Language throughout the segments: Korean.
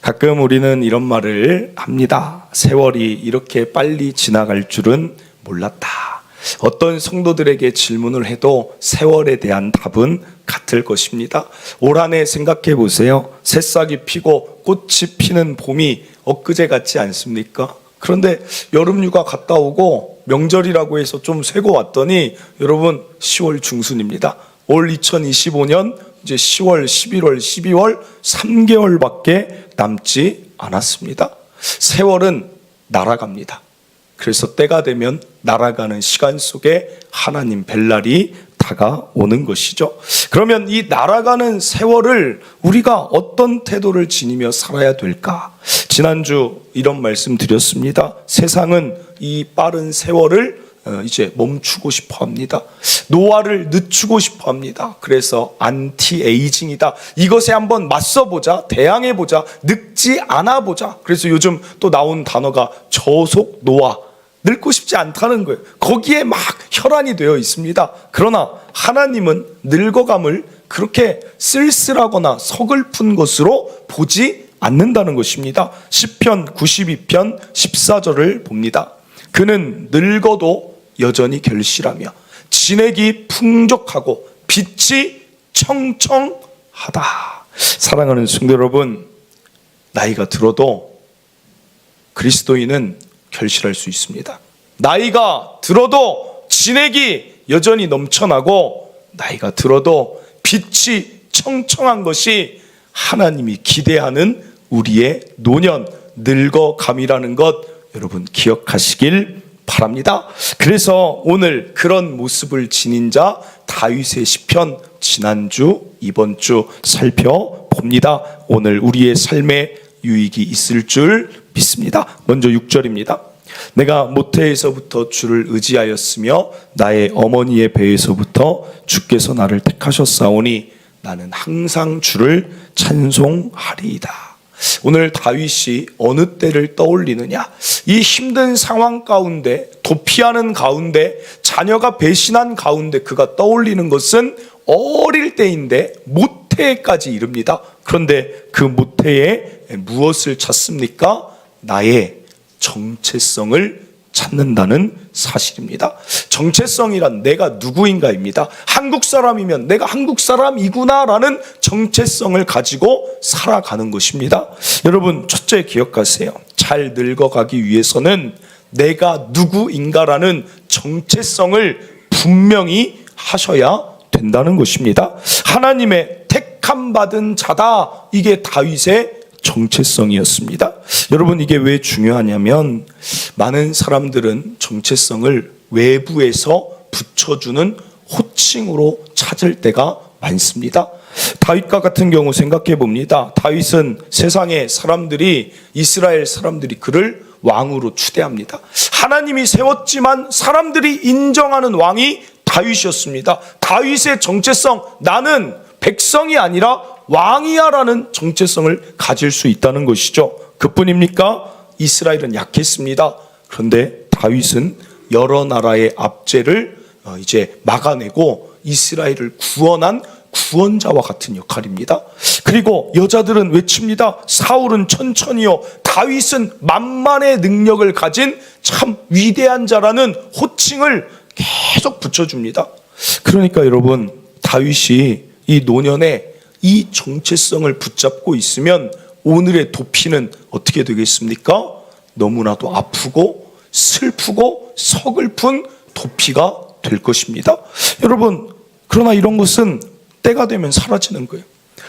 가끔 우리는 이런 말을 합니다. 세월이 이렇게 빨리 지나갈 줄은 몰랐다. 어떤 성도들에게 질문을 해도 세월에 대한 답은 같을 것입니다. 올 한 해 생각해 보세요. 새싹이 피고 꽃이 피는 봄이 엊그제 같지 않습니까? 그런데 여름휴가 갔다 오고 명절이라고 해서 좀 쉬고 왔더니 여러분 10월 중순입니다. 올 2025년 이제 10월, 11월, 12월 3개월밖에 남지 않았습니다. 세월은 날아갑니다. 그래서 때가 되면 날아가는 시간 속에 하나님 뵐 날이 다가오는 것이죠. 그러면 이 날아가는 세월을 우리가 어떤 태도를 지니며 살아야 될까? 지난주 이런 말씀 드렸습니다. 세상은 이 빠른 세월을 이제 멈추고 싶어 합니다. 노화를 늦추고 싶어 합니다. 그래서 안티에이징이다. 이것에 한번 맞서보자, 대항해보자, 늙지 않아보자. 그래서 요즘 또 나온 단어가 저속 노화. 늙고 싶지 않다는 거예요. 거기에 막 혈안이 되어 있습니다. 그러나 하나님은 늙어감을 그렇게 쓸쓸하거나 서글픈 것으로 보지 않는다는 것입니다. 시편 92편 14절을 봅니다. 그는 늙어도 여전히 결실하며 진액이 풍족하고 빛이 청청하다. 사랑하는 성도 여러분, 나이가 들어도 그리스도인은 결실할 수 있습니다. 나이가 들어도 진액이 여전히 넘쳐나고 나이가 들어도 빛이 청청한 것이 하나님이 기대하는 우리의 노년, 늙어감이라는 것 여러분 기억하시길 바랍니다. 그래서 오늘 그런 모습을 지닌 자 다윗의 시편 지난주 이번 주 살펴봅니다. 오늘 우리의 삶에 유익이 있을 줄 믿습니다. 먼저 6절입니다. 내가 모태에서부터 주를 의지하였으며 나의 어머니의 배에서부터 주께서 나를 택하셨사오니 나는 항상 주를 찬송하리이다. 오늘 다윗이 어느 때를 떠올리느냐? 이 힘든 상황 가운데, 도피하는 가운데, 자녀가 배신한 가운데 그가 떠올리는 것은 어릴 때인데 모태까지 이릅니다. 그런데 그 모태에 무엇을 찾습니까? 나의 정체성을 찾는다는 사실입니다. 정체성이란 내가 누구인가입니다. 한국 사람이면 내가 한국 사람이구나라는 정체성을 가지고 살아가는 것입니다. 여러분, 첫째 기억하세요. 잘 늙어가기 위해서는 내가 누구인가라는 정체성을 분명히 하셔야 된다는 것입니다. 하나님의 택함받은 자다. 이게 다윗의 정체성이었습니다. 여러분, 이게 왜 중요하냐면 많은 사람들은 정체성을 외부에서 붙여주는 호칭으로 찾을 때가 많습니다. 다윗과 같은 경우 생각해 봅니다. 다윗은 세상의 사람들이, 이스라엘 사람들이 그를 왕으로 추대합니다. 하나님이 세웠지만 사람들이 인정하는 왕이 다윗이었습니다. 다윗의 정체성, 나는 백성이 아니라 왕이야 라는 정체성을 가질 수 있다는 것이죠. 그뿐입니까? 이스라엘은 약했습니다. 그런데 다윗은 여러 나라의 압제를 이제 막아내고 이스라엘을 구원한 구원자와 같은 역할입니다. 그리고 여자들은 외칩니다. 사울은 천천히요, 다윗은 만만의 능력을 가진 참 위대한 자라는 호칭을 계속 붙여줍니다. 그러니까 여러분, 다윗이 이 노년에 이 정체성을 붙잡고 있으면 오늘의 도피는 어떻게 되겠습니까? 너무나도 아프고 슬프고 서글픈 도피가 될 것입니다. 여러분, 그러나 이런 것은 때가 되면 사라지는 거예요.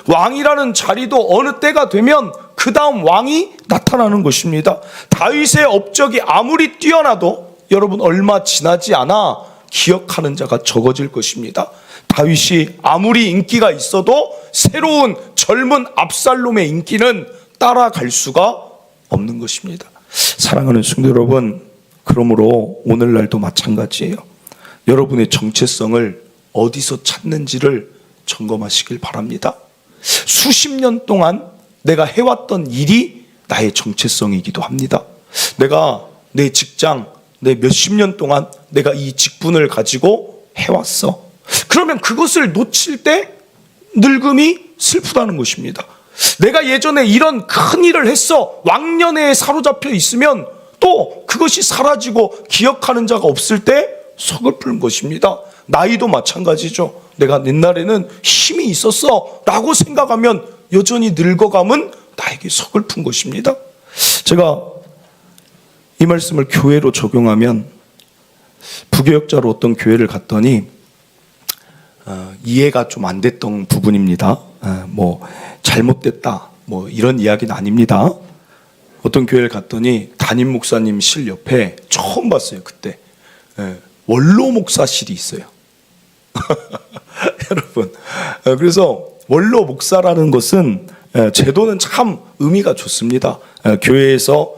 왕이라는 자리도 어느 때가 되면 그 다음 왕이 나타나는 것입니다. 다윗의 업적이 아무리 뛰어나도 여러분 얼마 지나지 않아 기억하는 자가 적어질 것입니다. 다윗이 아무리 인기가 있어도 새로운 젊은 압살롬의 인기는 따라갈 수가 없는 것입니다. 사랑하는 성도 여러분, 그러므로 오늘날도 마찬가지예요. 여러분의 정체성을 어디서 찾는지를 점검하시길 바랍니다. 수십 년 동안 내가 해왔던 일이 나의 정체성이기도 합니다. 내가 내 직장, 내 몇십 년 동안 내가 이 직분을 가지고 해왔어. 그러면 그것을 놓칠 때 늙음이 슬프다는 것입니다. 내가 예전에 이런 큰 일을 했어. 왕년에 사로잡혀 있으면 또 그것이 사라지고 기억하는 자가 없을 때 서글픈 것입니다. 나이도 마찬가지죠. 내가 옛날에는 힘이 있었어 라고 생각하면 여전히 늙어감은 나에게 서글픈 것입니다. 제가 이 말씀을 교회로 적용하면, 부교역자로 어떤 교회를 갔더니 이해가 좀 안 됐던 부분입니다. 뭐 잘못됐다 뭐 이런 이야기는 아닙니다. 어떤 교회를 갔더니 담임 목사님 실 옆에 처음 봤어요. 그때 원로 목사실이 있어요. 여러분, 그래서 원로 목사라는 것은 제도는 참 의미가 좋습니다. 교회에서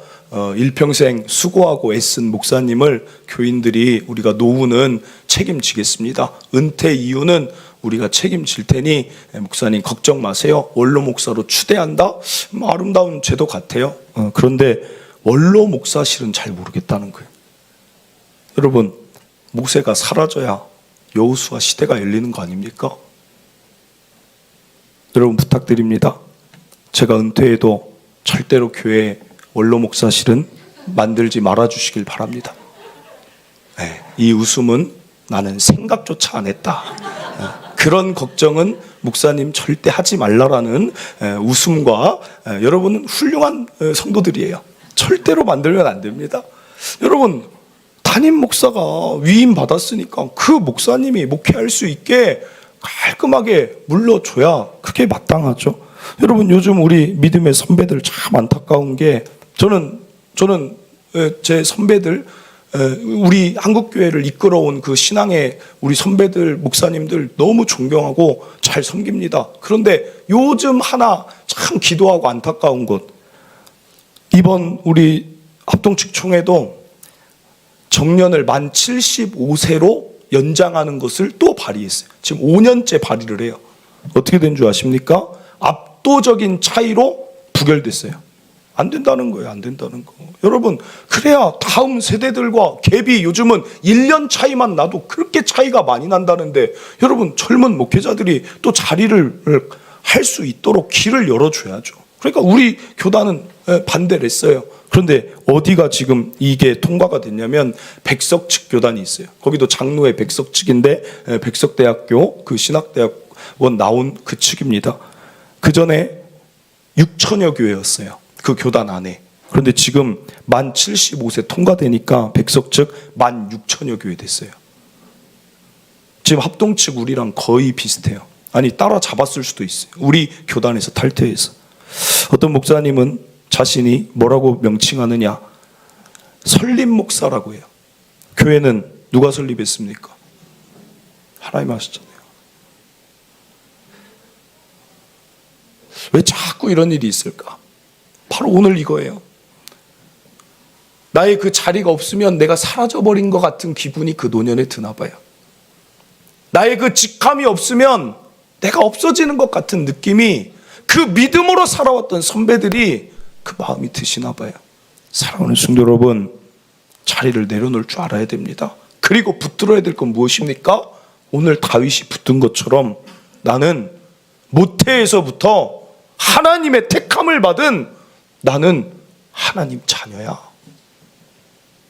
일평생 수고하고 애쓴 목사님을 교인들이, 우리가 노후는 책임지겠습니다. 은퇴 이후는 우리가 책임질 테니 목사님 걱정 마세요. 원로 목사로 추대한다? 아름다운 제도 같아요. 그런데 원로 목사실은 잘 모르겠다는 거예요. 여러분, 모세가 사라져야 여호수아 시대가 열리는 거 아닙니까? 여러분 부탁드립니다. 제가 은퇴해도 절대로 교회 원로 목사실은 만들지 말아주시길 바랍니다. 이 웃음은 나는 생각조차 안 했다. 그런 걱정은 목사님 절대 하지 말라라는 웃음과, 여러분은 훌륭한 성도들이에요. 절대로 만들면 안 됩니다. 여러분, 담임 목사가 위임 받았으니까 그 목사님이 목회할 수 있게 깔끔하게 물러줘야 그게 마땅하죠. 여러분, 요즘 우리 믿음의 선배들 참 안타까운 게, 저는 제 선배들, 우리 한국교회를 이끌어온 그 신앙의 우리 선배들, 목사님들 너무 존경하고 잘 섬깁니다. 그런데 요즘 하나 참 기도하고 안타까운 것, 이번 우리 합동측 총회도 정년을 만 75세로 연장하는 것을 또 발의했어요. 지금 5년째 발의를 해요. 어떻게 된 줄 아십니까? 압도적인 차이로 부결됐어요. 안 된다는 거예요. 안 된다는 거. 여러분, 그래야 다음 세대들과 갭이, 요즘은 1년 차이만 나도 그렇게 차이가 많이 난다는데, 여러분, 젊은 목회자들이 또 자리를 할 수 있도록 길을 열어줘야죠. 그러니까 우리 교단은 반대를 했어요. 그런데 어디가 지금 이게 통과가 됐냐면, 백석측 교단이 있어요. 거기도 장로회 백석측인데, 백석대학교 그 신학대학원 나온 그 측입니다. 그 전에 6천여 교회였어요. 그 교단 안에. 그런데 지금 만 75세 통과되니까 백석측 만 6천여 교회 됐어요. 지금 합동측 우리랑 거의 비슷해요. 아니, 따라잡았을 수도 있어요. 우리 교단에서 탈퇴해서. 어떤 목사님은 자신이 뭐라고 명칭하느냐, 설립 목사라고 해요. 교회는 누가 설립했습니까? 하나님 하셨잖아요. 왜 자꾸 이런 일이 있을까? 바로 오늘 이거예요. 나의 그 자리가 없으면 내가 사라져버린 것 같은 기분이 그 노년에 드나 봐요. 나의 그 직함이 없으면 내가 없어지는 것 같은 느낌이, 그 믿음으로 살아왔던 선배들이 그 마음이 드시나 봐요. 사랑하는 성도 여러분, 자리를 내려놓을 줄 알아야 됩니다. 그리고 붙들어야 될 건 무엇입니까? 오늘 다윗이 붙든 것처럼 나는 모태에서부터 하나님의 택함을 받은, 나는 하나님 자녀야.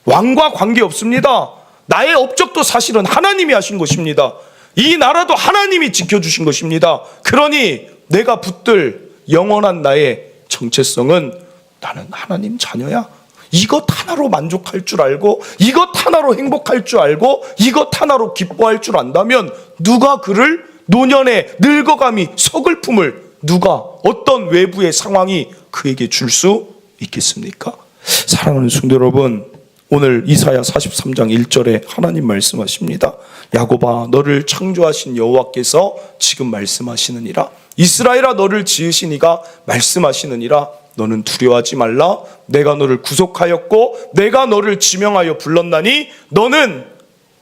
왕과 관계없습니다. 나의 업적도 사실은 하나님이 하신 것입니다. 이 나라도 하나님이 지켜주신 것입니다. 그러니 내가 붙들 영원한 나의 정체성은 나는 하나님 자녀야. 이것 하나로 만족할 줄 알고, 이것 하나로 행복할 줄 알고, 이것 하나로 기뻐할 줄 안다면, 누가 그를 노년의 늙어감이, 서글픔을 누가, 어떤 외부의 상황이 그에게 줄 수 있겠습니까? 사랑하는 성도 여러분, 오늘 이사야 43장 1절에 하나님 말씀하십니다. 야곱아, 너를 창조하신 여호와께서 지금 말씀하시느니라. 이스라엘아, 너를 지으신 이가 말씀하시느니라. 너는 두려워하지 말라. 내가 너를 구속하였고 내가 너를 지명하여 불렀나니 너는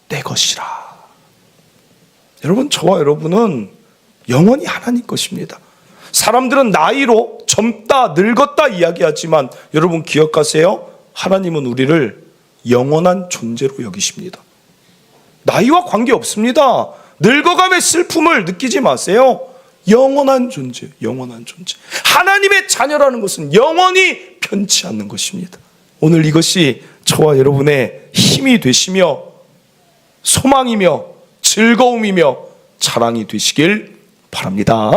내 것이라. 여러분, 저와 여러분은 영원히 하나님 것입니다. 사람들은 나이로 젊다, 늙었다 이야기하지만 여러분 기억하세요. 하나님은 우리를 영원한 존재로 여기십니다. 나이와 관계없습니다. 늙어감의 슬픔을 느끼지 마세요. 영원한 존재, 영원한 존재. 하나님의 자녀라는 것은 영원히 변치 않는 것입니다. 오늘 이것이 저와 여러분의 힘이 되시며 소망이며 즐거움이며 자랑이 되시길 바랍니다.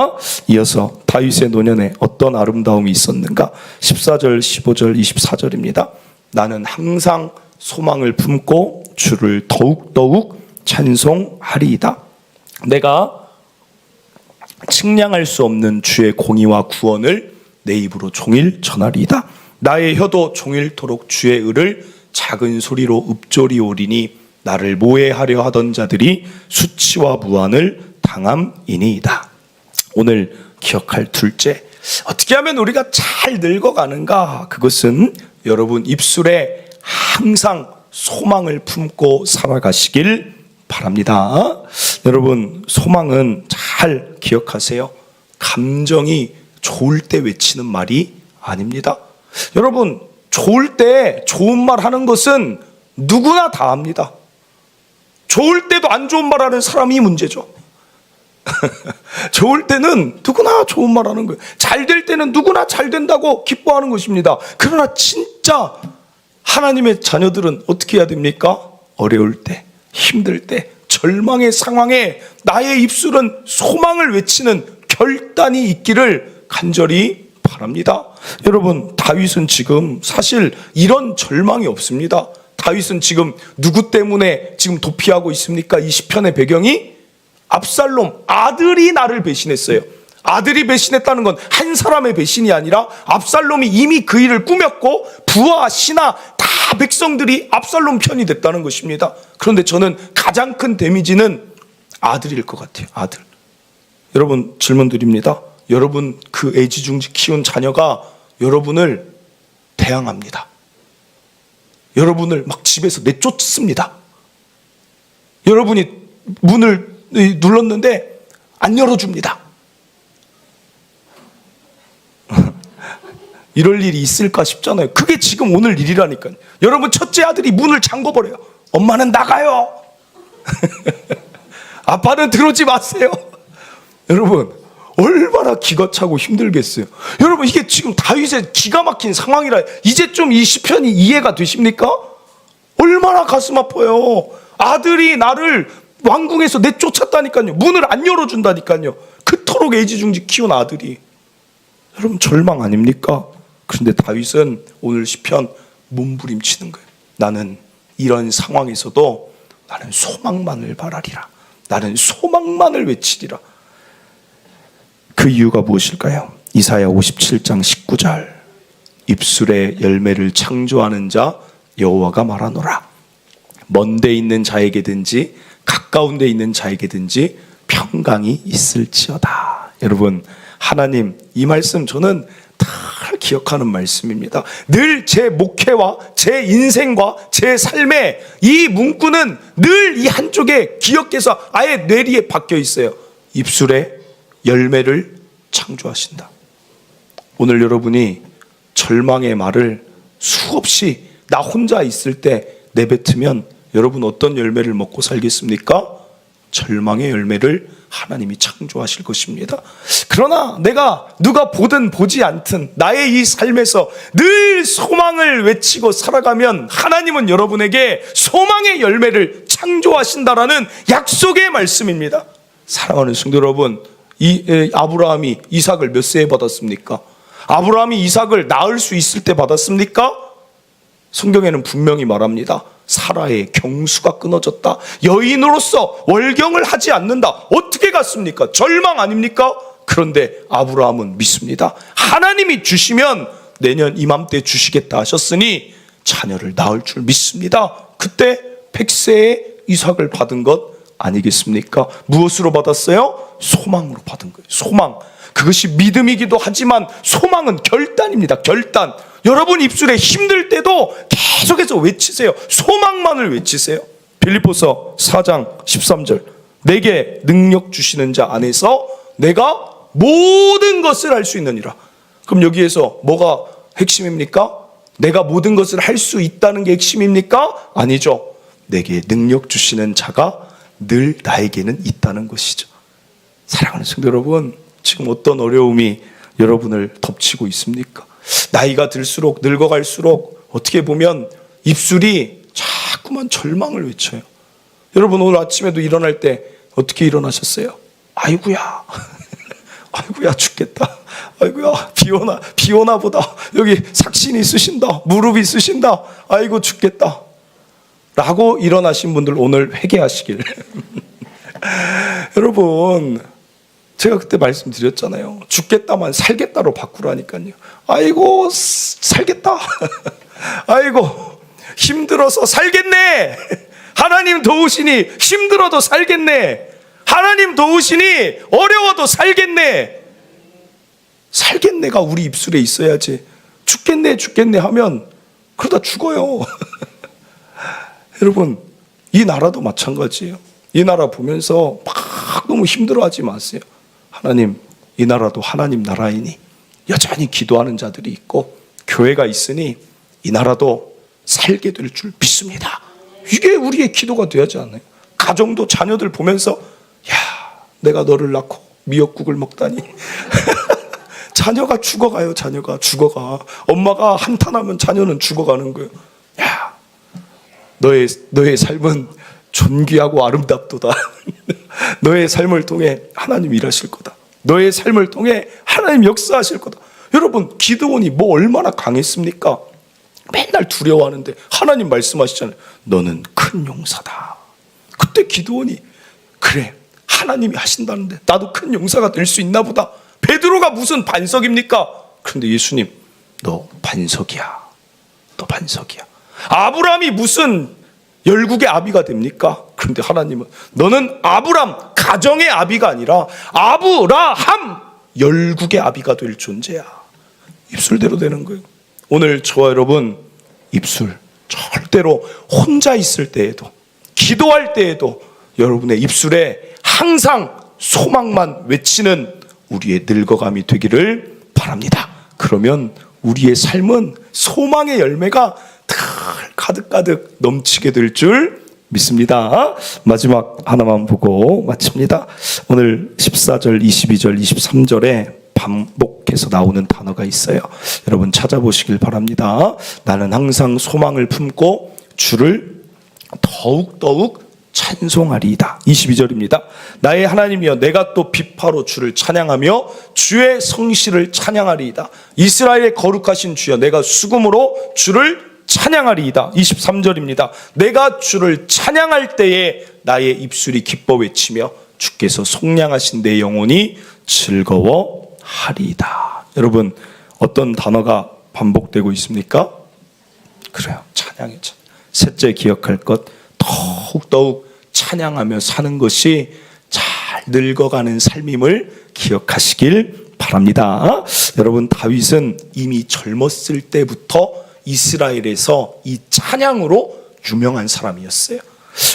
이어서 다윗의 노년에 어떤 아름다움이 있었는가? 14절, 15절, 24절입니다. 나는 항상 소망을 품고 주를 더욱더욱 찬송하리이다. 내가 측량할 수 없는 주의 공의와 구원을 내 입으로 종일 전하리이다. 나의 혀도 종일토록 주의 의를 작은 소리로 읊조리오리니 나를 모해하려 하던 자들이 수치와 무한을 당함이니이다. 오늘 기억할 둘째, 어떻게 하면 우리가 잘 늙어가는가? 그것은 여러분 입술에 항상 소망을 품고 살아가시길 바랍니다. 여러분, 소망은 잘 기억하세요. 감정이 좋을 때 외치는 말이 아닙니다. 여러분, 좋을 때 좋은 말 하는 것은 누구나 다 합니다. 좋을 때도 안 좋은 말 하는 사람이 문제죠. 좋을 때는 누구나 좋은 말 하는 거예요. 잘 될 때는 누구나 잘 된다고 기뻐하는 것입니다. 그러나 진짜 하나님의 자녀들은 어떻게 해야 됩니까? 어려울 때, 힘들 때, 절망의 상황에 나의 입술은 소망을 외치는 결단이 있기를 간절히 바랍니다. 여러분, 다윗은 지금 사실 이런 절망이 없습니다. 다윗은 지금 누구 때문에 지금 도피하고 있습니까? 이 시편의 배경이 압살롬, 아들이 나를 배신했어요. 아들이 배신했다는 건 한 사람의 배신이 아니라 압살롬이 이미 그 일을 꾸몄고 부하, 신하 다 백성들이 압살롬 편이 됐다는 것입니다. 그런데 저는 가장 큰 데미지는 아들일 것 같아요. 아들. 여러분, 질문 드립니다. 여러분 그 애지중지 키운 자녀가 여러분을 대항합니다. 여러분을 막 집에서 내쫓습니다. 여러분이 문을 눌렀는데 안 열어줍니다. 이럴 일이 있을까 싶잖아요. 그게 지금 오늘 일이라니까요. 여러분, 첫째 아들이 문을 잠궈버려요. 엄마는 나가요. 아빠는 들어오지 마세요. 여러분, 얼마나 기가 차고 힘들겠어요. 여러분, 이게 지금 다윗의 기가 막힌 상황이라 이제 좀 이 시편이 이해가 되십니까? 얼마나 가슴 아파요. 아들이 나를 왕궁에서 내쫓았다니까요. 문을 안 열어준다니까요. 그토록 애지중지 키운 아들이. 여러분, 절망 아닙니까? 그런데 다윗은 오늘 시편 몸부림치는 거예요. 나는 이런 상황에서도 나는 소망만을 바라리라. 나는 소망만을 외치리라. 그 이유가 무엇일까요? 이사야 57장 19절. 입술에 열매를 창조하는 자 여호와가 말하노라. 먼 데 있는 자에게든지 가까운 데 있는 자에게든지 평강이 있을지어다. 여러분, 하나님, 이 말씀 저는 다 기억하는 말씀입니다. 늘 제 목회와 제 인생과 제 삶에 이 문구는 늘 이 한쪽에 기억해서 아예 뇌리에 박혀 있어요. 입술에 열매를 창조하신다. 오늘 여러분이 절망의 말을 수없이 나 혼자 있을 때 내뱉으면 여러분 어떤 열매를 먹고 살겠습니까? 절망의 열매를 하나님이 창조하실 것입니다. 그러나 내가 누가 보든 보지 않든 나의 이 삶에서 늘 소망을 외치고 살아가면 하나님은 여러분에게 소망의 열매를 창조하신다라는 약속의 말씀입니다. 사랑하는 성도 여러분, 아브라함이 이삭을 몇 세에 받았습니까? 아브라함이 이삭을 낳을 수 있을 때 받았습니까? 성경에는 분명히 말합니다. 사라의 경수가 끊어졌다. 여인으로서 월경을 하지 않는다. 어떻게 갔습니까? 절망 아닙니까? 그런데 아브라함은 믿습니다. 하나님이 주시면 내년 이맘때 주시겠다 하셨으니 자녀를 낳을 줄 믿습니다. 그때 100세에 이삭을 받은 것 아니겠습니까? 무엇으로 받았어요? 소망으로 받은 거예요. 소망. 그것이 믿음이기도 하지만 소망은 결단입니다. 결단. 여러분 입술에 힘들 때도 계속해서 외치세요. 소망만을 외치세요. 빌립보서 4장 13절. 내게 능력 주시는 자 안에서 내가 모든 것을 할 수 있느니라. 그럼 여기에서 뭐가 핵심입니까? 내가 모든 것을 할 수 있다는 게 핵심입니까? 아니죠. 내게 능력 주시는 자가 늘 나에게는 있다는 것이죠. 사랑하는 성도 여러분, 지금 어떤 어려움이 여러분을 덮치고 있습니까? 나이가 들수록, 늙어갈수록 어떻게 보면 입술이 자꾸만 절망을 외쳐요. 여러분 오늘 아침에도 일어날 때 어떻게 일어나셨어요? 아이고야 아이고야 죽겠다. 아이고야 비 오나 보다. 여기 삭신이 있으신다. 무릎이 있으신다. 아이고 죽겠다. 라고 일어나신 분들 오늘 회개하시길. 여러분 제가 그때 말씀드렸잖아요. 죽겠다만 살겠다로 바꾸라니까요. 아이고 살겠다. 아이고 힘들어서 살겠네. 하나님 도우시니 힘들어도 살겠네. 하나님 도우시니 어려워도 살겠네. 살겠네가 우리 입술에 있어야지. 죽겠네 하면 그러다 죽어요. 여러분 이 나라도 마찬가지예요. 이 나라 보면서 막 너무 힘들어하지 마세요. 하나님 이 나라도 하나님 나라이니 여전히 기도하는 자들이 있고 교회가 있으니 이 나라도 살게 될 줄 믿습니다. 이게 우리의 기도가 되어야지 않아요? 가정도 자녀들 보면서 야 내가 너를 낳고 미역국을 먹다니. 자녀가 죽어가요. 자녀가 죽어가. 엄마가 한탄하면 자녀는 죽어가는 거예요. 야 너의 삶은 존귀하고 아름답도다. 너의 삶을 통해 하나님 일하실 거다. 너의 삶을 통해 하나님 역사하실 거다. 여러분 기드온이 뭐 얼마나 강했습니까? 맨날 두려워하는데 하나님 말씀하시잖아요. 너는 큰 용사다. 그때 기드온이 그래 하나님이 하신다는데 나도 큰 용사가 될 수 있나 보다. 베드로가 무슨 반석입니까? 그런데 예수님 너 반석이야. 너 반석이야. 아브라함이 무슨 열국의 아비가 됩니까? 그런데 하나님은 너는 아브람 가정의 아비가 아니라 아브라함 열국의 아비가 될 존재야. 입술대로 되는 거예요. 오늘 저와 여러분 입술 절대로 혼자 있을 때에도 기도할 때에도 여러분의 입술에 항상 소망만 외치는 우리의 늙어감이 되기를 바랍니다. 그러면 우리의 삶은 소망의 열매가 가득가득 넘치게 될 줄 믿습니다. 마지막 하나만 보고 마칩니다. 오늘 14절, 22절, 23절에 반복해서 나오는 단어가 있어요. 여러분 찾아보시길 바랍니다. 나는 항상 소망을 품고 주를 더욱더욱 찬송하리이다. 22절입니다. 나의 하나님이여 내가 또 비파로 주를 찬양하며 주의 성실을 찬양하리이다. 이스라엘의 거룩하신 주여 내가 수금으로 주를 찬양하리이다. 23절입니다. 내가 주를 찬양할 때에 나의 입술이 기뻐 외치며 주께서 속량하신 내 영혼이 즐거워하리이다. 여러분 어떤 단어가 반복되고 있습니까? 그래요. 찬양이죠. 셋째 기억할 것 더욱더욱 찬양하며 사는 것이 잘 늙어가는 삶임을 기억하시길 바랍니다. 여러분 다윗은 이미 젊었을 때부터 이스라엘에서 이 찬양으로 유명한 사람이었어요.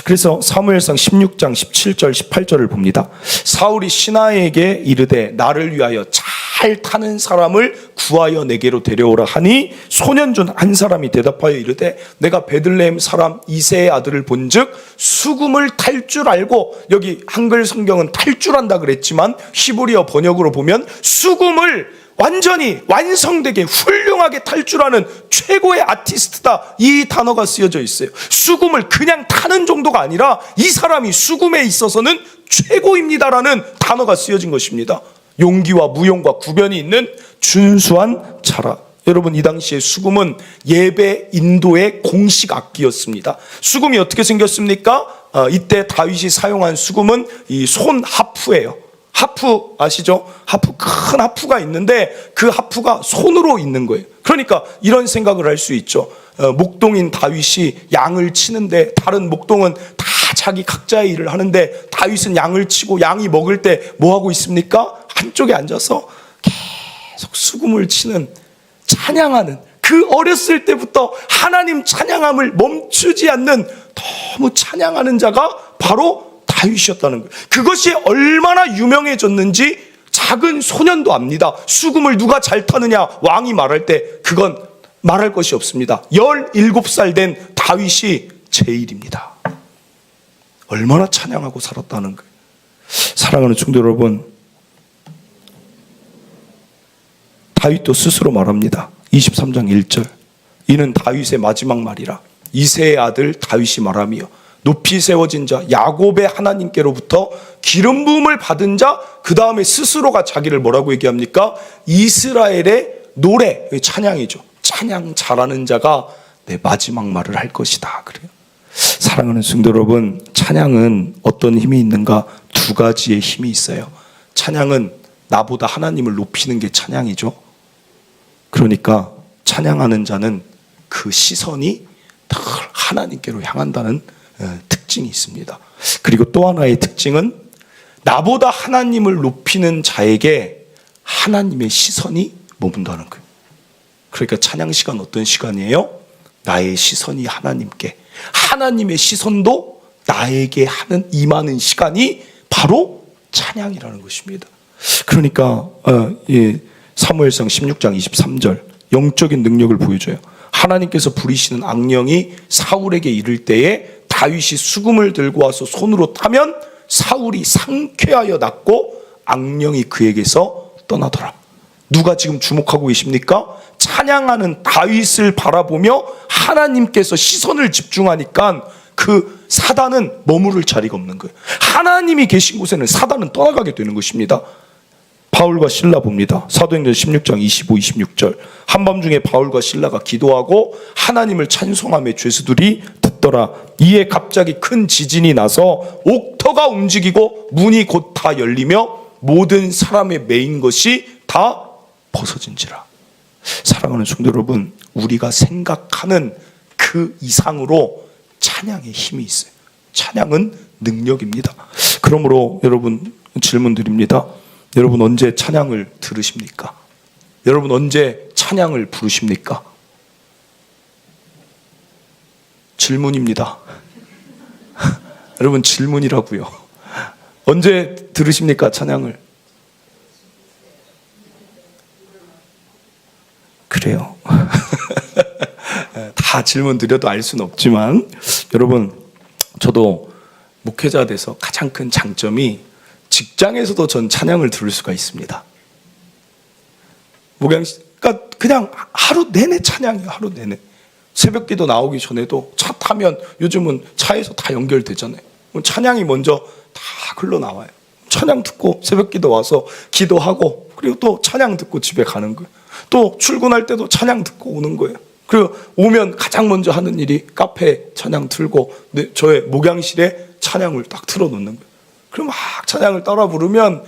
그래서 사무엘상 16장 17절 18절을 봅니다. 사울이 시나에게 이르되 나를 위하여 잘 타는 사람을 구하여 내게로 데려오라 하니 소년 중 한 사람이 대답하여 이르되 내가 베들레헴 사람 이새의 아들을 본즉 수금을 탈 줄 알고, 여기 한글 성경은 탈 줄 안다 그랬지만 히브리어 번역으로 보면 수금을 완전히 완성되게 훌륭하게 탈 줄 아는 최고의 아티스트다, 이 단어가 쓰여져 있어요. 수금을 그냥 타는 정도가 아니라 이 사람이 수금에 있어서는 최고입니다라는 단어가 쓰여진 것입니다. 용기와 무용과 구변이 있는 준수한 자라. 여러분 이 당시에 수금은 예배 인도의 공식 악기였습니다. 수금이 어떻게 생겼습니까? 이때 다윗이 사용한 수금은 이 손 하프예요. 하프 아시죠? 하프, 큰 하프가 있는데 그 하프가 손으로 있는 거예요. 그러니까 이런 생각을 할 수 있죠. 목동인 다윗이 양을 치는데 다른 목동은 다 자기 각자의 일을 하는데 다윗은 양을 치고 양이 먹을 때 뭐 하고 있습니까? 한쪽에 앉아서 계속 수금을 치는, 찬양하는, 그 어렸을 때부터 하나님 찬양함을 멈추지 않는 너무 찬양하는 자가 바로 다윗이었다는 거예요. 그것이 얼마나 유명해졌는지 작은 소년도 압니다. 수금을 누가 잘 타느냐 왕이 말할 때 그건 말할 것이 없습니다. 17살 된 다윗이 제일입니다. 얼마나 찬양하고 살았다는 거예요. 사랑하는 성도 여러분, 다윗도 스스로 말합니다. 23장 1절. 이는 다윗의 마지막 말이라. 이새의 아들 다윗이 말하며 높이 세워진 자 야곱의 하나님께로부터 기름 부음을 받은 자, 그 다음에 스스로가 자기를 뭐라고 얘기합니까? 이스라엘의 노래, 찬양이죠. 찬양 잘하는 자가 내 마지막 말을 할 것이다. 그래요. 사랑하는 성도 여러분, 찬양은 어떤 힘이 있는가? 두 가지의 힘이 있어요. 찬양은 나보다 하나님을 높이는 게 찬양이죠. 그러니까 찬양하는 자는 그 시선이 늘 하나님께로 향한다는 특징이 있습니다. 그리고 또 하나의 특징은 나보다 하나님을 높이는 자에게 하나님의 시선이 머문다는 거예요. 그러니까 찬양 시간 어떤 시간이에요? 나의 시선이 하나님께, 하나님의 시선도 나에게 하는 임하는 시간이 바로 찬양이라는 것입니다. 그러니까 사무엘상 16장 23절 영적인 능력을 보여줘요. 하나님께서 부리시는 악령이 사울에게 이를 때에 다윗이 수금을 들고 와서 손으로 타면 사울이 상쾌하여 낫고 악령이 그에게서 떠나더라. 누가 지금 주목하고 계십니까? 찬양하는 다윗을 바라보며 하나님께서 시선을 집중하니까 그 사단은 머무를 자리가 없는 거예요. 하나님이 계신 곳에는 사단은 떠나가게 되는 것입니다. 바울과 실라 봅니다. 사도행전 16장 25, 26절. 한밤중에 바울과 실라가 기도하고 하나님을 찬송하며 죄수들이 듣더라. 이에 갑자기 큰 지진이 나서 옥터가 움직이고 문이 곧 다 열리며 모든 사람의 매인 것이 다 벗어진지라. 사랑하는 성도 여러분, 우리가 생각하는 그 이상으로 찬양의 힘이 있어요. 찬양은 능력입니다. 그러므로 여러분 질문 드립니다. 여러분 언제 찬양을 들으십니까? 여러분 언제 찬양을 부르십니까? 질문입니다. 여러분 질문이라고요. 언제 들으십니까, 찬양을? 그래요. 다 질문 드려도 알 수는 없지만 여러분, 저도 목회자 돼서 가장 큰 장점이 직장에서도 전 찬양을 들을 수가 있습니다. 그러니까 그냥 하루 내내 찬양이에요. 하루 내내. 새벽기도 나오기 전에도 차 타면 요즘은 차에서 다 연결되잖아요. 찬양이 먼저 다 흘러나와요. 찬양 듣고 새벽기도 와서 기도하고 그리고 또 찬양 듣고 집에 가는 거예요. 또 출근할 때도 찬양 듣고 오는 거예요. 그리고 오면 가장 먼저 하는 일이 카페에 찬양 틀고 저의 목양실에 찬양을 딱 틀어놓는 거예요. 그럼 막 찬양을 따라 부르면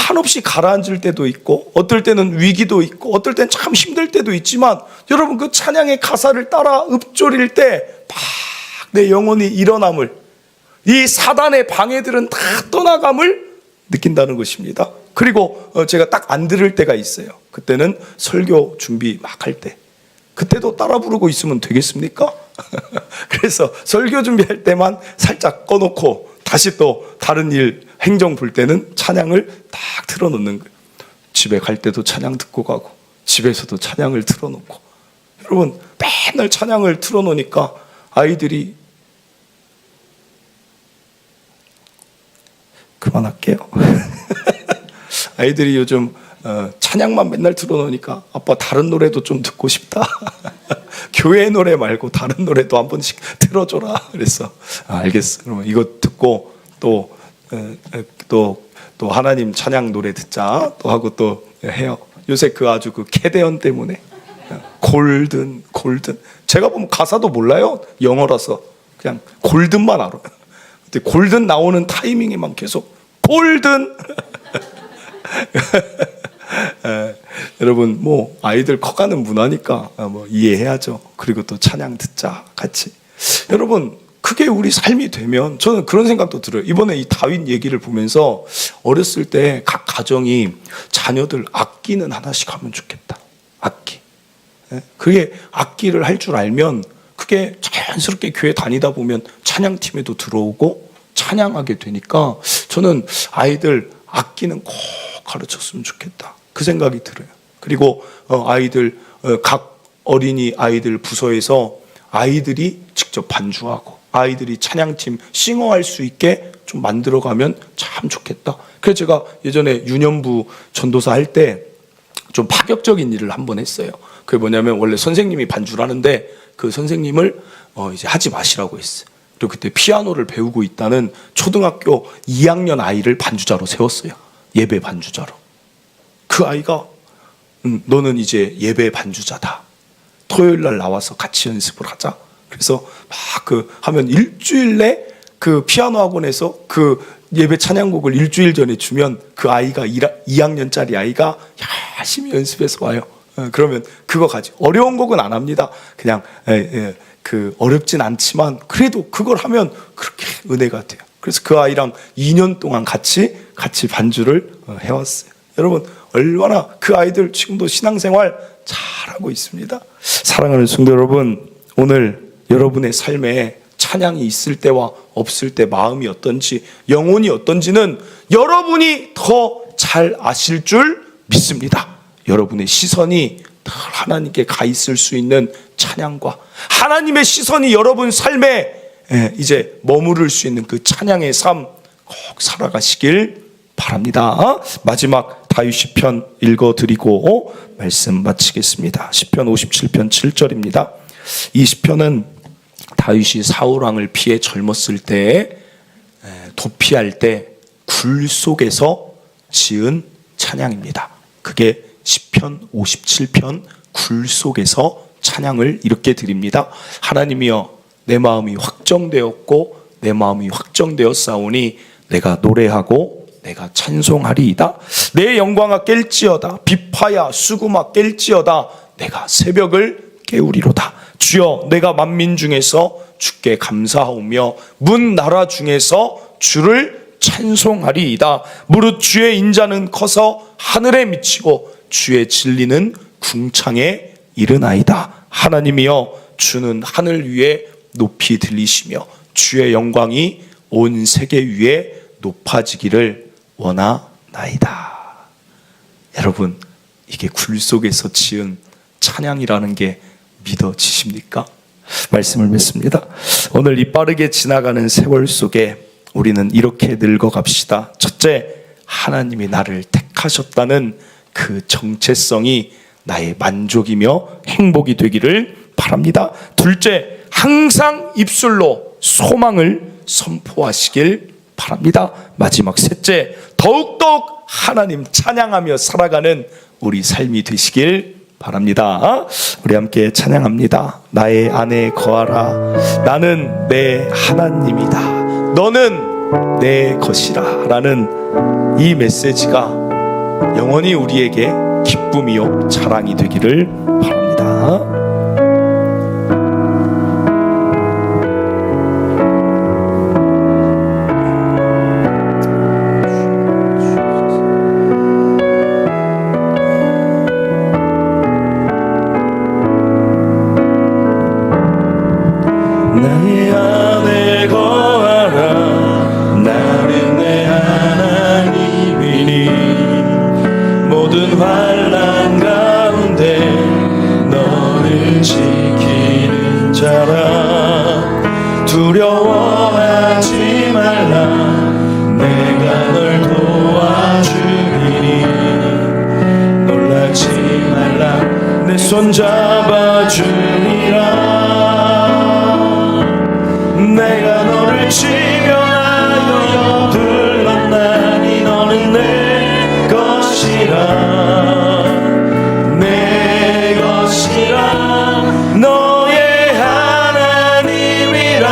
한없이 가라앉을 때도 있고 어떨 때는 위기도 있고 어떨 때는 참 힘들 때도 있지만 여러분 그 찬양의 가사를 따라 읊조릴 때 막 내 영혼이 일어남을, 이 사단의 방해들은 다 떠나감을 느낀다는 것입니다. 그리고 제가 딱 안 들을 때가 있어요. 그때는 설교 준비 막 할 때. 그때도 따라 부르고 있으면 되겠습니까? 그래서 설교 준비할 때만 살짝 꺼놓고 다시 또 다른 일 행정 볼 때는 찬양을 딱 틀어놓는 거예요. 집에 갈 때도 찬양 듣고 가고 집에서도 찬양을 틀어놓고. 여러분 맨날 찬양을 틀어놓으니까 아이들이, 그만할게요. 아이들이 요즘 찬양만 맨날 틀어놓으니까 아빠 다른 노래도 좀 듣고 싶다. 교회 노래 말고 다른 노래도 한 번씩 틀어줘라. 그래서 알겠어. 그러면 이거 듣고 또 하나님 찬양 노래 듣자. 또 하고 또 해요. 요새 그 아주 그 캐대언 때문에 골든. 제가 보면 가사도 몰라요. 영어라서 그냥 골든만 알아요. 근데 골든 나오는 타이밍에만 계속 골든. 여러분 뭐 아이들 커가는 문화니까 뭐 이해해야죠. 그리고 또 찬양 듣자 같이. 여러분 그게 우리 삶이 되면 저는 그런 생각도 들어요. 이번에 이 다윗 얘기를 보면서 어렸을 때 각 가정이 자녀들 악기는 하나씩 하면 좋겠다. 악기. 그게 악기를 할 줄 알면 그게 자연스럽게 교회 다니다 보면 찬양팀에도 들어오고 찬양하게 되니까 저는 아이들 악기는 꼭 가르쳤으면 좋겠다. 그 생각이 들어요. 그리고 아이들 각 어린이 아이들 부서에서 아이들이 직접 반주하고 아이들이 찬양팀 싱어할 수 있게 좀 만들어가면 참 좋겠다. 그래서 제가 예전에 유년부 전도사 할 때 좀 파격적인 일을 한번 했어요. 그게 뭐냐면 원래 선생님이 반주를 하는데 그 선생님을 이제 하지 마시라고 했어요. 그리고 그때 피아노를 배우고 있다는 초등학교 2학년 아이를 반주자로 세웠어요. 예배 반주자로. 그 아이가 너는 이제 예배 반주자다. 토요일 날 나와서 같이 연습을 하자. 그래서 막 하면 일주일 내 그 피아노 학원에서 그 예배 찬양곡을 일주일 전에 주면 그 아이가 2학년짜리 아이가 열심히 연습해서 와요. 그러면 그거 가지고 어려운 곡은 안 합니다. 그냥 어렵진 않지만 그래도 그걸 하면 그렇게 은혜가 돼요. 그래서 그 아이랑 2년 동안 같이 반주를 해왔어요. 여러분 얼마나 그 아이들 지금도 신앙생활 잘하고 있습니다. 사랑하는 성도 여러분, 오늘 여러분의 삶에 찬양이 있을 때와 없을 때 마음이 어떤지, 영혼이 어떤지는 여러분이 더 잘 아실 줄 믿습니다. 여러분의 시선이 늘 하나님께 가 있을 수 있는 찬양과 하나님의 시선이 여러분 삶에 이제 머무를 수 있는 그 찬양의 삶 꼭 살아가시길 바랍니다. 마지막 다윗 편 읽어드리고 말씀 마치겠습니다. 시편 57편 7절입니다. 이 시편은 다윗이 사울왕을 피해 젊었을 때 도피할 때 굴 속에서 지은 찬양입니다. 그게 시편 57편 굴 속에서 찬양을 이렇게 드립니다. 하나님이여, 내 마음이 확정되었고 내 마음이 확정되었사오니 내가 노래하고 내가 찬송하리이다. 내 영광아 깰지어다. 비파야 수구마 깰지어다. 내가 새벽을 깨우리로다. 주여, 내가 만민 중에서 주께 감사하오며 문 나라 중에서 주를 찬송하리이다. 무릇 주의 인자는 커서 하늘에 미치고 주의 진리는 궁창에 이르나이다. 하나님이여, 주는 하늘 위에 높이 들리시며 주의 영광이 온 세계 위에 높아지기를 원하나이다. 여러분, 이게 굴 속에서 지은 찬양이라는 게 믿어지십니까? 말씀을 맺습니다. 오늘 이 빠르게 지나가는 세월 속에 우리는 이렇게 늙어갑시다. 첫째, 하나님이 나를 택하셨다는 그 정체성이 나의 만족이며 행복이 되기를 바랍니다. 둘째, 항상 입술로 소망을 선포하시길 바랍니다. 마지막 셋째, 더욱더욱 하나님 찬양하며 살아가는 우리 삶이 되시길 바랍니다. 우리 함께 찬양합니다. 나의 안에 거하라. 나는 내 하나님이다. 너는 내 것이라. 라는 이 메시지가 영원히 우리에게 기쁨이요 자랑이 되기를 바랍니다. 두려워하지 말라. 내가 널 도와주리니 놀라지 말라. 내 손 잡아주리라. 내가 너를 지명하여 불렀나니 너는 내 것이라. 내 것이라. 너의 하나님이라.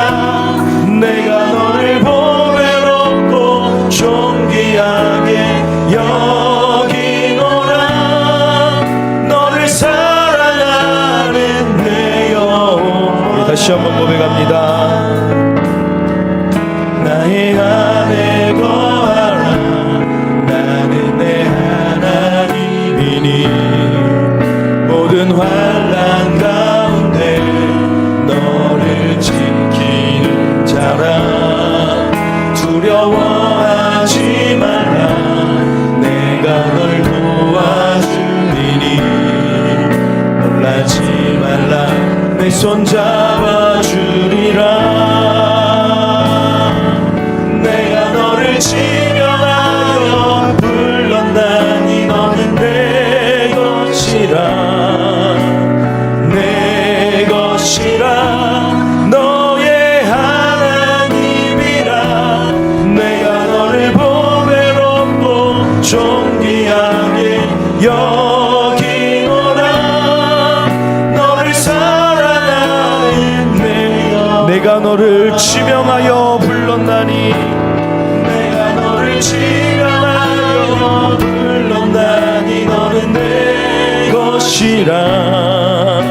내가 너를 보배롭고 존귀하게 여기노라. 너를 사랑하는 내 영혼. 우리 다시 한번 고백합니다. 나의 안에 거하라. 나는 내 하나님이니 모든 환난 가운데 너를 지키는 자라. 두려워하지 말라. 내가 널 도와주리니 놀라지 말라. 내 손 잡아주리라. 내가 너를 지명하여 불렀나니 너는 내 것. 내가 너를 지명하여 불렀나니 내가 너를 지명하여 불렀나니 너는 내 것이라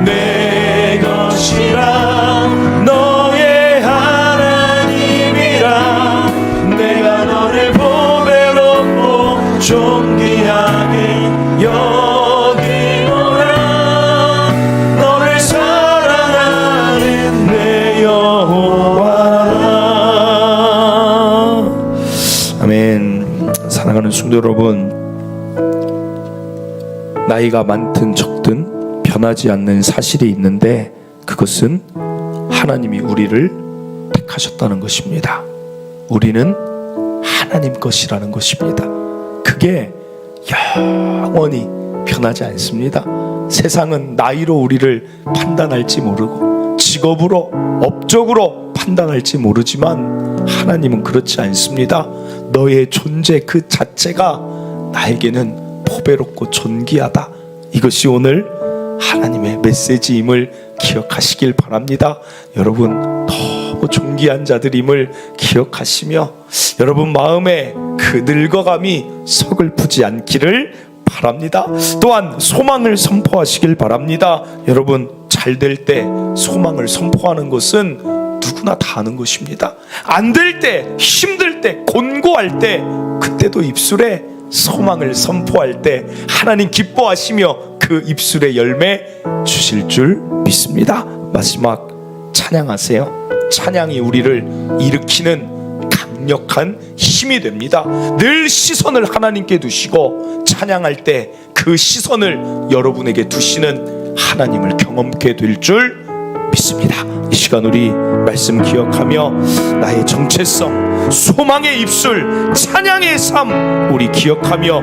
내 것이라 너의 하나님이라 내가 너를 보배롭고 존귀하게 여기노라 너를 사랑하는 내 여호와라. 아멘. 사랑하는 성도 여러분, 나이가 많든 적든 변하지 않는 사실이 있는데 그것은 하나님이 우리를 택하셨다는 것입니다. 우리는 하나님 것이라는 것입니다. 그게 영원히 변하지 않습니다. 세상은 나이로 우리를 판단할지 모르고 직업으로 업적으로 판단할지 모르지만 하나님은 그렇지 않습니다. 너의 존재 그 자체가 나에게는 보배롭고 존귀하다. 이것이 오늘 하나님의 메시지임을 기억하시길 바랍니다. 여러분 너무 존귀한 자들임을 기억하시며 여러분 마음에 그 늙어감이 서글프지 않기를 바랍니다. 또한 소망을 선포하시길 바랍니다. 여러분 잘 될 때 소망을 선포하는 것은 누구나 다 하는 것입니다. 안 될 때, 힘들 때, 곤고할 때 그때도 입술에 소망을 선포할 때 하나님 기뻐하시며 그 입술에 열매 주실 줄 믿습니다. 마지막 찬양하세요. 찬양이 우리를 일으키는 강력한 힘이 됩니다. 늘 시선을 하나님께 두시고 찬양할 때 그 시선을 여러분에게 두시는 하나님을 경험케 될 줄 믿습니다. 이 시간 우리 말씀 기억하며 나의 정체성, 소망의 입술, 찬양의 삶 우리 기억하며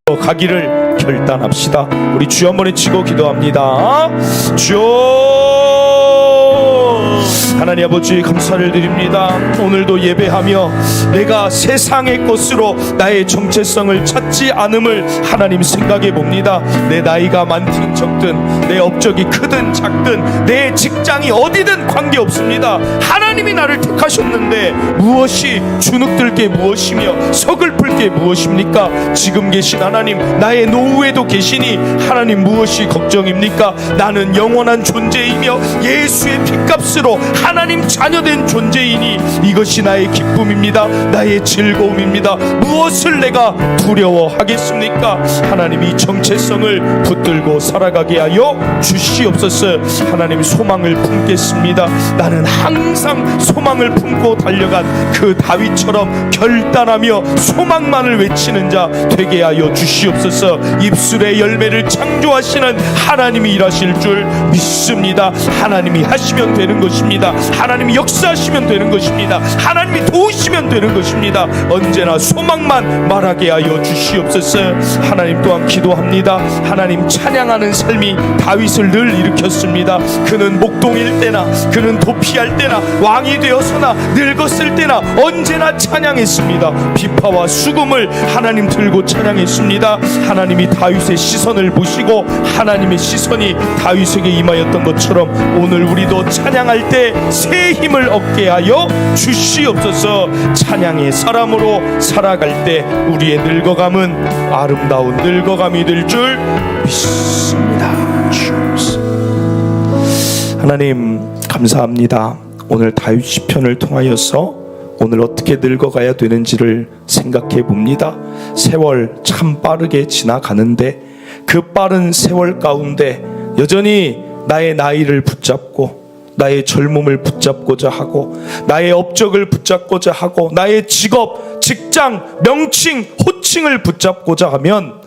늙어가기를 결단합시다. 우리 주여 한번 외치고 기도합니다. 주여 하나님 아버지 감사를 드립니다. 오늘도 예배하며 내가 세상의 것으로 나의 정체성을 찾지 않음을 하나님 생각해 봅니다. 내 나이가 많든 적든 내 업적이 크든 작든 내 직장이 어디든 관계없습니다. 하나님이 나를 택하셨는데 무엇이 주눅들 게 무엇이며 서글플 게 무엇입니까? 지금 계신 하나님 나의 노후에도 계시니 하나님 무엇이 걱정입니까? 나는 영원한 존재이며 예수의 핏값으로 하나님 자녀된 존재이니 이것이 나의 기쁨입니다. 나의 즐거움입니다. 무엇을 내가 두려워하겠습니까? 하나님이 정체성을 붙들고 살아가게 하여 주시옵소서. 하나님 소망을 품겠습니다. 나는 항상 소망을 품고 달려간 그 다윗처럼 결단하며 소망만을 외치는 자 되게 하여 주시옵소서. 입술의 열매를 창조하시는 하나님이 일하실 줄 믿습니다. 하나님이 하시면 되는 것입니다. 하나님이 역사하시면 되는 것입니다. 하나님이 도우시면 되는 것입니다. 언제나 소망만 말하게 하여 주시옵소서. 하나님 또한 기도합니다. 하나님 찬양하는 삶이 다윗을 늘 일으켰습니다. 그는 목동일 때나 그는 도피할 때나 왕이 되어서나 늙었을 때나 언제나 찬양했습니다. 비파와 수금을 하나님 들고 찬양했습니다. 하나님이 다윗의 시선을 보시고 하나님의 시선이 다윗에게 임하였던 것처럼 오늘 우리도 찬양할 때 새 힘을 얻게 하여 주시옵소서. 찬양의 사람으로 살아갈 때 우리의 늙어감은 아름다운 늙어감이 될 줄 믿습니다. 하나님 감사합니다. 오늘 다윗 시편을 통하여서 오늘 어떻게 늙어가야 되는지를 생각해 봅니다. 세월 참 빠르게 지나가는데 그 빠른 세월 가운데 여전히 나의 나이를 붙잡고 나의 젊음을 붙잡고자 하고 나의 업적을 붙잡고자 하고 나의 직업, 직장, 명칭, 호칭을 붙잡고자 하면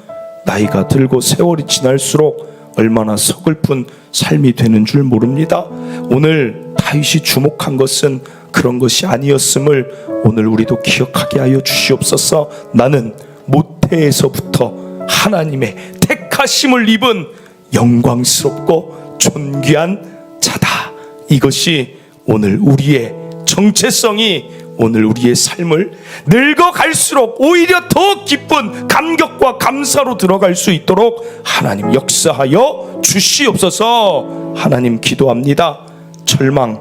나이가 들고 세월이 지날수록 얼마나 서글픈 삶이 되는 줄 모릅니다. 오늘 다윗이 주목한 것은 그런 것이 아니었음을 오늘 우리도 기억하게 하여 주시옵소서. 나는 모태에서부터 하나님의 택하심을 입은 영광스럽고 존귀한 자다. 이것이 오늘 우리의 정체성이 오늘 우리의 삶을 늙어갈수록 오히려 더 기쁜 감격과 감사로 들어갈 수 있도록 하나님 역사하여 주시옵소서. 하나님 기도합니다. 절망,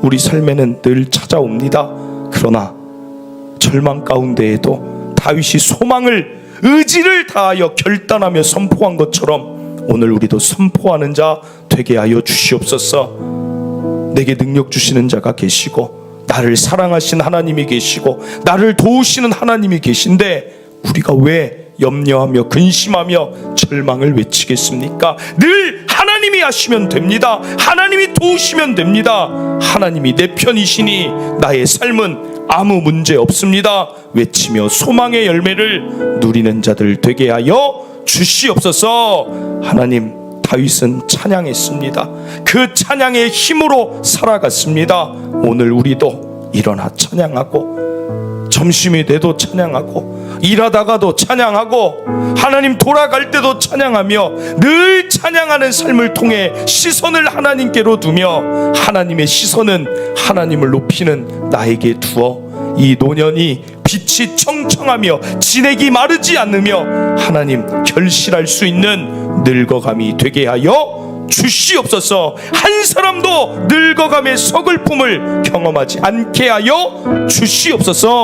우리 삶에는 늘 찾아옵니다. 그러나 절망 가운데에도 다윗이 소망을, 의지를 다하여 결단하며 선포한 것처럼 오늘 우리도 선포하는 자 되게 하여 주시옵소서. 내게 능력 주시는 자가 계시고 나를 사랑하신 하나님이 계시고 나를 도우시는 하나님이 계신데 우리가 왜 염려하며 근심하며 절망을 외치겠습니까? 늘 하나님이 하시면 됩니다. 하나님이 도우시면 됩니다. 하나님이 내 편이시니 나의 삶은 아무 문제 없습니다. 외치며 소망의 열매를 누리는 자들 되게 하여 주시옵소서. 하나님, 다윗은 찬양했습니다. 그 찬양의 힘으로 살아갔습니다. 오늘 우리도 일어나 찬양하고, 점심이 돼도 찬양하고, 일하다가도 찬양하고, 하나님 돌아갈 때도 찬양하며 늘 찬양하는 삶을 통해 시선을 하나님께로 두며 하나님의 시선은 하나님을 높이는 나에게 두어 이 노년이 빛이 청청하며 진액이 마르지 않으며 하나님 결실할 수 있는 늙어감이 되게 하여 주시옵소서. 한 사람도 늙어감의 서글픔을 경험하지 않게 하여 주시옵소서.